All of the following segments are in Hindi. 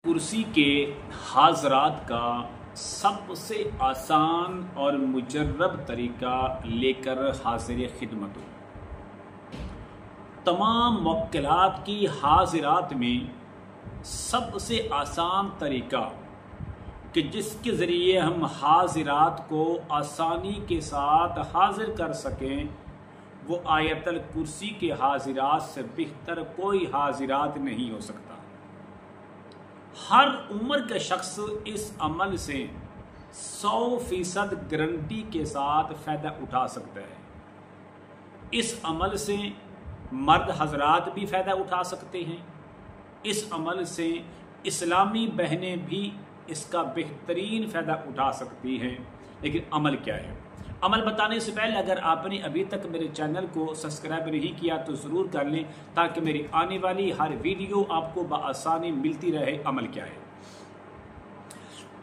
कुर्सी के हाजरात का सबसे आसान और मुजर्रब तरीका लेकर हाजिर खिदमत हूँ। तमाम मुवक्किलात की हाजिरात में सबसे आसान तरीका कि जिसके ज़रिए हम हाजिरात को आसानी के साथ हाजिर कर सकें, वो आयतल कुर्सी के हाजिरात से बेहतर कोई हाजिरात नहीं हो सकता। हर उम्र के शख्स इस अमल से 100% गारंटी के साथ फ़ायदा उठा सकता है। इस अमल से मर्द हजरात भी फ़ायदा उठा सकते हैं। इस अमल से इस्लामी बहनें भी इसका बेहतरीन फ़ायदा उठा सकती हैं। लेकिन अमल क्या है? अमल बताने से पहले अगर आपने अभी तक मेरे चैनल को सब्सक्राइब नहीं किया तो ज़रूर कर लें, ताकि मेरी आने वाली हर वीडियो आपको बआसानी मिलती रहे। अमल क्या है?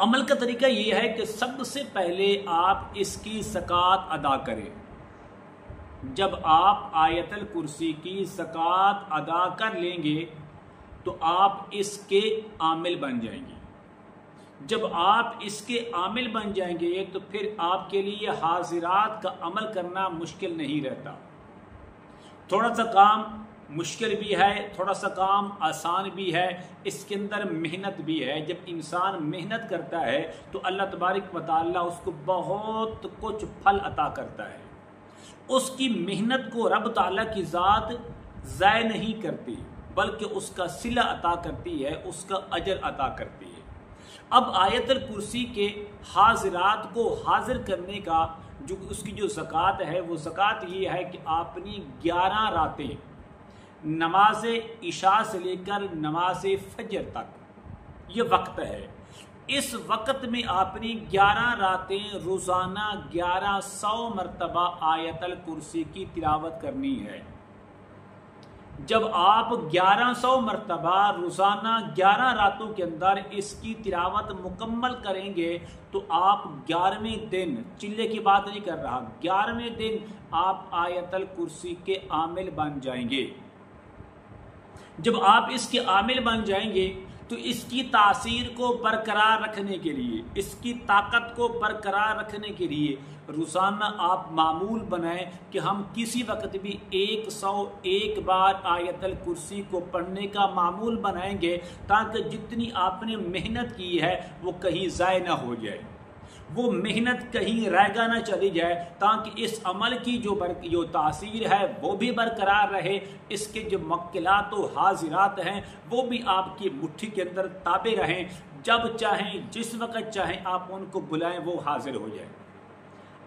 अमल का तरीका ये है कि सबसे पहले आप इसकी ज़कात अदा करें। जब आप आयतल कुर्सी की ज़कात अदा कर लेंगे तो आप इसके आमिल बन जाएंगे। जब आप इसके आमिल बन जाएंगे तो फिर आपके लिए हाजिरात का अमल करना मुश्किल नहीं रहता। थोड़ा सा काम मुश्किल भी है, थोड़ा सा काम आसान भी है, इसके अंदर मेहनत भी है। जब इंसान मेहनत करता है तो अल्लाह तबारक व तआला उसको बहुत कुछ फल अता करता है। उसकी मेहनत को रब ताला की ज़ात ज़ाय नहीं करती, बल्कि उसका सिला अता करती है, उसका अजर अता करती है। अब आयतल कुर्सी के हाजिरात को हाजिर करने का जो उसकी जो ज़कात है, वो ज़कात ये है कि आपने 11 रातें नमाज इशा से लेकर नमाज फजर तक ये वक्त है। इस वक्त में आपने 11 रातें रोज़ाना 1100 मरतबा आयतल कुर्सी की तिलावत करनी है। जब आप 1100 मरतबा रोज़ाना 11 रातों के अंदर इसकी तिलावत मुकम्मल करेंगे तो आप 11वें दिन, चिल्ले की बात नहीं कर रहा, 11वें दिन आप आयतल कुर्सी के आमिल बन जाएंगे। जब आप इसके आमिल बन जाएंगे तो इसकी तासीर को बरकरार रखने के लिए, इसकी ताकत को बरकरार रखने के लिए रोज़ाना आप मामूल बनाएं कि हम किसी वक्त भी 101 बार आयतल कुर्सी को पढ़ने का मामूल बनाएंगे, ताकि जितनी आपने मेहनत की है वो कहीं ज़ाय ना हो जाए, वो मेहनत कहीं रैगा ना चली जाए, ताकि इस अमल की जो तासीर है वो भी बरकरार रहे। इसके जो मुवक्किलात व हाजिरात हैं वो भी आपकी मुट्ठी के अंदर ताबे रहें। जब चाहें, जिस वक़्त चाहें, आप उनको बुलाएं, वो हाजिर हो जाए।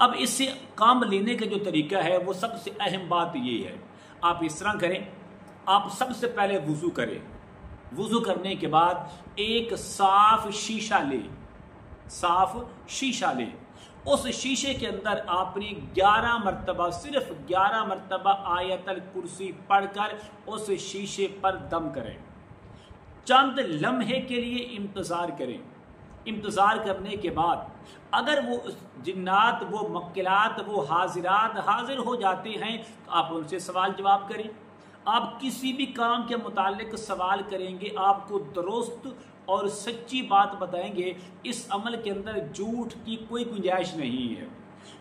अब इससे काम लेने का जो तरीका है वो सबसे अहम बात ये है, आप इस तरह करें। आप सबसे पहले वुज़ू करें। वुज़ू करने के बाद एक साफ शीशा लें, साफ शीशा लें। उस शीशे के अंदर आपने 11 मरतबा, सिर्फ 11 मरतबा आयतल कुर्सी पढ़कर उस शीशे पर दम करें। चंद लम्हे के लिए इंतज़ार करें। इंतज़ार करने के बाद अगर वो जिन्नात, वो मुवक्किलात, वो हाजिरात हाजिर हो जाते हैं तो आप उनसे सवाल जवाब करें। आप किसी भी काम के मुतालिक सवाल करेंगे, आपको दुरुस्त और सच्ची बात बताएंगे। इस अमल के अंदर झूठ की कोई गुंजाइश नहीं है,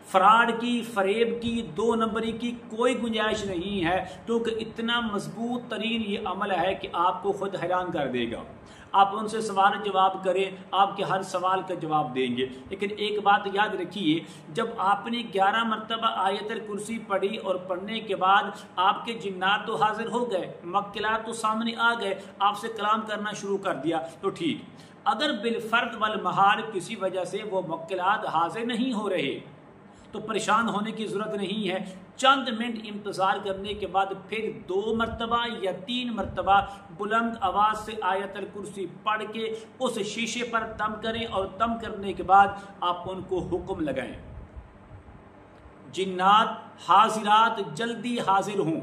फ्रॉड की, फरेब की, 2 नंबरी की कोई गुंजाइश नहीं है, क्योंकि इतना मजबूत तरीन ये अमल है कि आपको खुद हैरान कर देगा। आप उनसे सवाल जवाब करें, आपके हर सवाल का जवाब देंगे। लेकिन एक बात याद रखिए, जब आपने 11 मरतबा आयतल कुर्सी पढ़ी और पढ़ने के बाद आपके जिन्नात तो हाजिर हो गए, मुवक्किलात तो सामने आ गए, आपसे कलाम करना शुरू कर दिया तो ठीक। अगर बिलफर्द वल महाल किसी वजह से वो मुवक्किलात हाजिर नहीं हो रहे तो परेशान होने की ज़रूरत नहीं है। चंद मिनट इंतज़ार करने के बाद फिर 2 मरतबा या 3 मरतबा बुलंद आवाज़ से आयतल कुर्सी पढ़ के उस शीशे पर दम करें, और दम करने के बाद आप उनको हुक्म लगाएं, जिन्नात हाजिरात जल्दी हाजिर हों,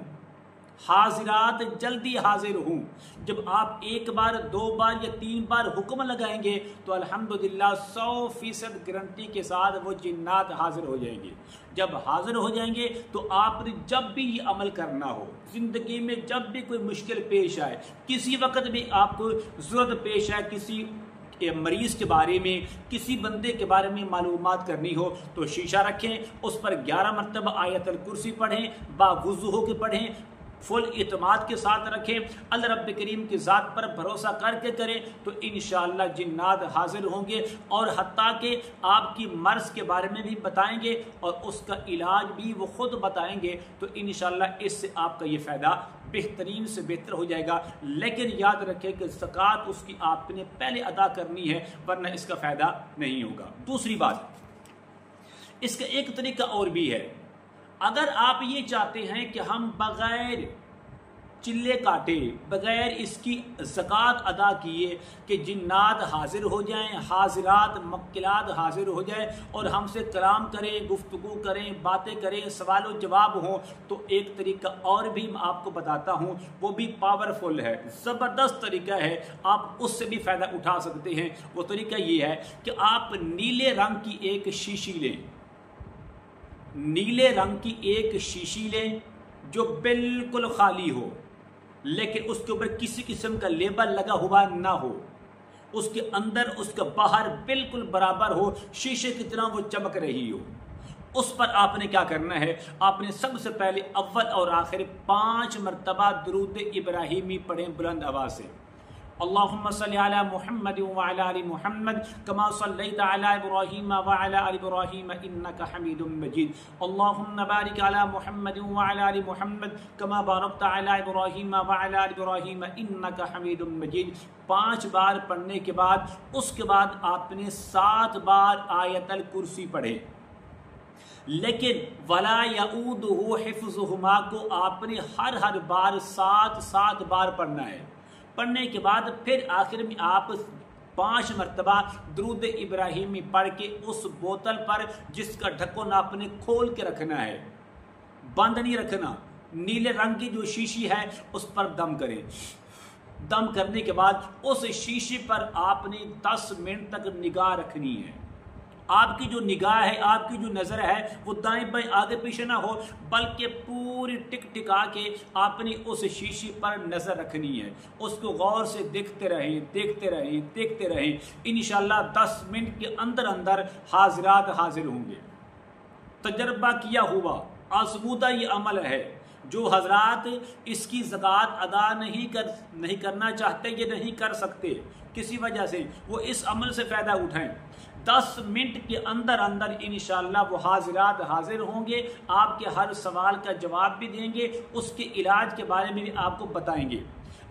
हाजिरात जल्दी हाजिर हूँ। जब आप एक बार, 2 बार या 3 बार हुक्म लगाएंगे तो अल्हम्दुलिल्लाह 100% गारंटी के साथ वो जिन्नात हाजिर हो जाएंगे। जब हाजिर हो जाएंगे तो आपने जब भी ये अमल करना हो, जिंदगी में जब भी कोई मुश्किल पेश आए, किसी वक्त भी आपको ज़रूरत पेश आए, किसी मरीज के बारे में, किसी बंदे के बारे में मालूमात करनी हो, तो शीशा रखें, उस पर 11 मरतबा आयतल कुर्सी पढ़ें, बावुज़ू होकर पढ़ें, फुल इत्माद के साथ रखें, अल्लाह रब्ब करीम की ज़ात पर भरोसा करके करें, तो इंशाअल्लाह जिन्नात हाजिर होंगे और हत्ता के आपकी मर्ज़ के बारे में भी बताएंगे और उसका इलाज भी वो खुद बताएंगे। तो इंशाअल्लाह इससे आपका ये फ़ायदा बेहतरीन से बेहतर हो जाएगा। लेकिन याद रखें कि ज़कात उसकी आपने पहले अदा करनी है, वरना इसका फ़ायदा नहीं होगा। दूसरी बात, इसका एक तरीका और भी है। अगर आप ये चाहते हैं कि हम बग़ैर चिल्ले काटे, बग़ैर इसकी ज़कात अदा किए कि जिन्नात हाजिर हो जाएं, हाजिरात मक्किलात हाजिर हो जाए और हमसे कलाम करें, गुफ्तगू करें, बातें करें, सवाल और जवाब हों, तो एक तरीका और भी मैं आपको बताता हूँ, वो भी पावरफुल है, ज़बरदस्त तरीका है, आप उससे भी फ़ायदा उठा सकते हैं। वो तरीका ये है कि आप नीले रंग की एक शीशी लें, नीले रंग की एक शीशी लें जो बिल्कुल खाली हो, लेकिन उसके ऊपर किसी किस्म का लेबल लगा हुआ ना हो, उसके अंदर उसका बाहर बिल्कुल बराबर हो, शीशे की तरह वो चमक रही हो। उस पर आपने क्या करना है, आपने सबसे पहले अव्वल और आखिर 5 मरतबा दुरूद इब्राहिमी पढ़ें बुलंद आवाज़ से। अल्लाहुम्मा सल्ली अला मुहम्मद व अला आलि मुहम्मद कमा सल्लैता अला इब्राहीम व अला आलि इब्राहीम इन्नका हमीदुम मजीद। अल्लाहुम्मा बारिक अला मुहम्मद व अला आलि मुहम्मद कमा बारकता अला इब्राहीम व अला आलि इब्राहीम इन्नका हमीदुम मजीद। 5 बार पढ़ने के बाद उसके बाद आपने 7 बार आयतल कुर्सी पढ़े, लेकिन वला यऊदुहु हिफ्ज़ुहुमा को आपने हर बार 7 बार पढ़ना है। पढ़ने के बाद फिर आखिर में आप 5 मरतबा दुरूद इब्राहिमी पढ़ के उस बोतल पर, जिसका ढक्कन आपने खोल के रखना है, बंद नहीं रखना, नीले रंग की जो शीशी है उस पर दम करें। दम करने के बाद उस शीशी पर आपने 10 मिनट तक निगाह रखनी है। आपकी जो निगाह है, आपकी जो नज़र है, वो दाएं बाएं आगे पीछे ना हो, बल्कि पूरी टिक टिका के आपने उस शीशी पर नज़र रखनी है। उसको गौर से देखते रहें, देखते रहें, देखते रहें। इंशाअल्लाह 10 मिनट के अंदर अंदर हाजिरात हाजिर होंगे। तजर्बा किया हुआ आज़मूदा ये अमल है। जो हजरात इसकी ज़कात अदा नहीं करना चाहते, ये नहीं कर सकते किसी वजह से, वो इस अमल से फ़ायदा उठाएं। 10 मिनट के अंदर अंदर इंशाअल्लाह वो हाजिरात हाजिर होंगे, आपके हर सवाल का जवाब भी देंगे, उसके इलाज के बारे में भी आपको बताएंगे।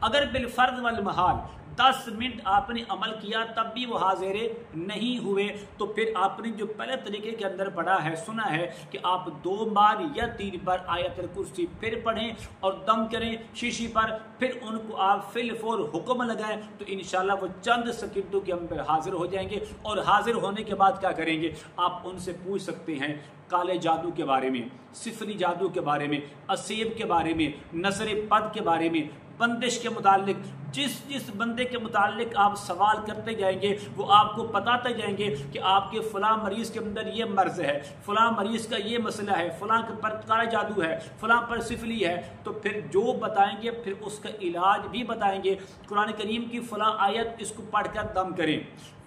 अगर बिलफर्ज वल महाल 10 मिनट आपने अमल किया तब भी वो हाजिर नहीं हुए, तो फिर आपने जो पहले तरीके के अंदर पढ़ा है, सुना है कि आप 2 बार या 3 बार आयतल कुर्सी फिर पढ़ें और दम करें शीशी पर, फिर उनको आप फिलफौर हुक्म लगाएं, तो इंशाल्लाह वो चंद सेकंडों के अंदर हाजिर हो जाएंगे। और हाजिर होने के बाद क्या करेंगे, आप उनसे पूछ सकते हैं काले जादू के बारे में, सिफरी जादू के बारे में, असेब के बारे में, नजर पद के बारे में, बंदिश के मुतालिक, जिस बंदे के मुतालिक आप सवाल करते जाएंगे वो आपको बताते जाएंगे कि आपके फलां मरीज़ के अंदर ये मर्ज़ है, फलां मरीज़ का ये मसला है, फलां के पर काला जादू है, फलां पर सिफली है। तो फिर जो बताएंगे फिर उसका इलाज भी बताएंगे। कुरान करीम की फलां आयत इसको पढ़कर दम करें,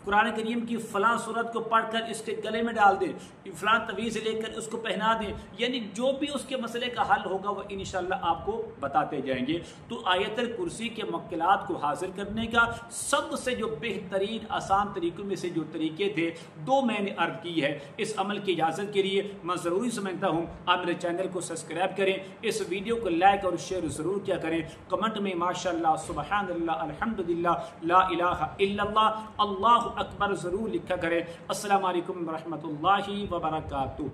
कुरान करीम की फलां सूरत को पढ़कर इसके गले में डाल दें, फलां तवीज़ लेकर उसको पहना दें, यानी जो भी उसके मसले का हल होगा वो इंशाअल्लाह आपको बताते जाएंगे। तो आयतल कुर्सी के मक्किलात को हासिल करने का सबसे जो बेहतरीन आसान तरीक़ों में से जो तरीके थे 2 मैंने अर्ज की है। इस अमल की इजाज़त के लिए मैं ज़रूरी समझता हूँ आप मेरे चैनल को सब्सक्राइब करें, इस वीडियो को लाइक और शेयर ज़रूर किया करें, कमेंट में माशाअल्लाह, सुबहानल्लाह, अल्हम्दुलिल्लाह, ला इलाहा इल्लल्लाह, अल्लाहु अकबर ज़रूर लिखा करें। अस्सलामु अलैकुम व रहमतुल्लाहि व बरकातुहू।